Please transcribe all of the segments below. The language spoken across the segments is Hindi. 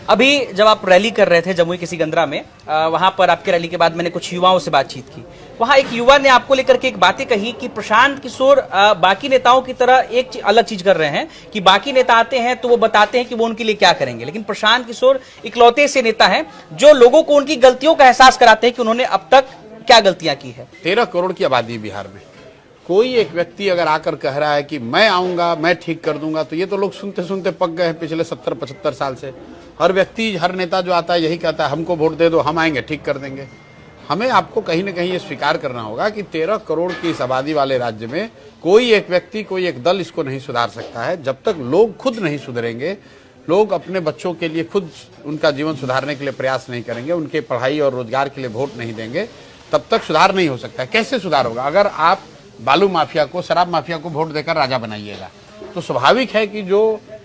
अभी जब आप रैली कर रहे थे जमुई के सिकंदरा में, वहां पर आपके रैली के बाद मैंने कुछ युवाओं से बातचीत की। वहां एक युवा ने आपको लेकर के एक बातें कही कि प्रशांत किशोर बाकी नेताओं की तरह एक अलग चीज कर रहे हैं कि बाकी नेता आते हैं तो वो बताते हैं कि वो उनके लिए क्या करेंगे, लेकिन प्रशांत किशोर इकलौते ऐसे नेता हैं जो लोगों को उनकी गलतियों का एहसास कराते हैं कि उन्होंने अब तक क्या गलतियां की है। 13 करोड़ की आबादी बिहार में, कोई एक व्यक्ति अगर आकर कह रहा है कि मैं आऊंगा, मैं ठीक कर दूंगा, तो ये तो लोग सुनते सुनते पक गए हैं पिछले 70-75 साल से। हर व्यक्ति, हर नेता जो आता है यही कहता है हमको वोट दे दो, हम आएंगे ठीक कर देंगे। हमें आपको कहीं ना कहीं ये स्वीकार करना होगा कि 13 करोड़ की इस आबादी वाले राज्य में कोई एक व्यक्ति, कोई एक दल इसको नहीं सुधार सकता है। जब तक लोग खुद नहीं सुधरेंगे, लोग अपने बच्चों के लिए खुद उनका जीवन सुधारने के लिए प्रयास नहीं करेंगे, उनके पढ़ाई और रोजगार के लिए वोट नहीं देंगे, तब तक सुधार नहीं हो सकता है। कैसे सुधार होगा? अगर आप बालू माफिया को, शराब माफिया को वोट देकर राजा बनाइएगा तो स्वाभाविक है कि जो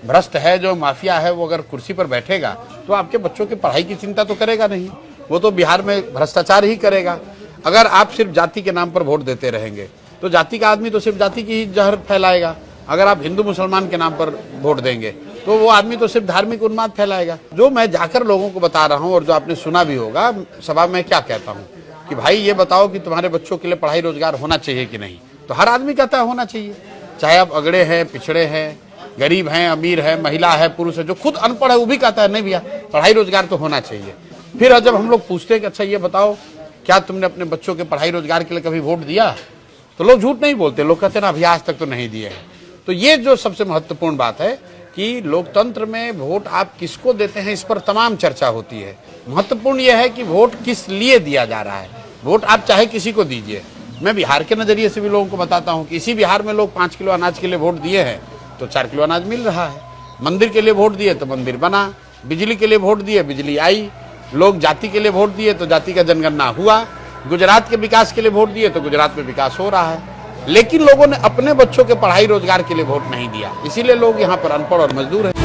भ्रष्ट है, जो माफिया है, वो अगर कुर्सी पर बैठेगा तो आपके बच्चों की पढ़ाई की चिंता तो करेगा नहीं, वो तो बिहार में भ्रष्टाचार ही करेगा। अगर आप सिर्फ जाति के नाम पर वोट देते रहेंगे तो जाति का आदमी तो सिर्फ जाति की ही जहर फैलाएगा। अगर आप हिंदू मुसलमान के नाम पर वोट देंगे तो वो आदमी तो सिर्फ धार्मिक उन्माद फैलाएगा। जो मैं जाकर लोगों को बता रहा हूँ और जो आपने सुना भी होगा सभा में, क्या कहता हूँ कि भाई ये बताओ कि तुम्हारे बच्चों के लिए पढ़ाई रोजगार होना चाहिए कि नहीं, तो हर आदमी कहता है होना चाहिए। चाहे आप अगड़े हैं, पिछड़े हैं, गरीब हैं, अमीर है, महिला है, पुरुष है, जो खुद अनपढ़ है वो भी कहता है नहीं भैया पढ़ाई रोजगार तो होना चाहिए। फिर जब हम लोग पूछते हैं कि अच्छा ये बताओ क्या तुमने अपने बच्चों के पढ़ाई रोजगार के लिए कभी वोट दिया, तो लोग झूठ नहीं बोलते, लोग कहते हैं ना भैया आज तक तो नहीं दिए हैं। तो ये जो सबसे महत्वपूर्ण बात है कि लोकतंत्र में वोट आप किसको देते हैं, इस पर तमाम चर्चा होती है। महत्वपूर्ण यह है कि वोट किस लिए दिया जा रहा है। वोट आप चाहे किसी को दीजिए। मैं बिहार के नजरिए से भी लोगों को बताता हूं कि इसी बिहार में लोग 5 किलो अनाज के लिए वोट दिए हैं तो 4 किलो अनाज मिल रहा है। मंदिर के लिए वोट दिए तो मंदिर बना, बिजली के लिए वोट दिए बिजली आई, लोग जाति के लिए वोट दिए तो जाति का जनगणना हुआ, गुजरात के विकास के लिए वोट दिए तो गुजरात में विकास हो रहा है। लेकिन लोगों ने अपने बच्चों के पढ़ाई रोजगार के लिए वोट नहीं दिया, इसीलिए लोग यहाँ पर अनपढ़ और मजदूर हैं।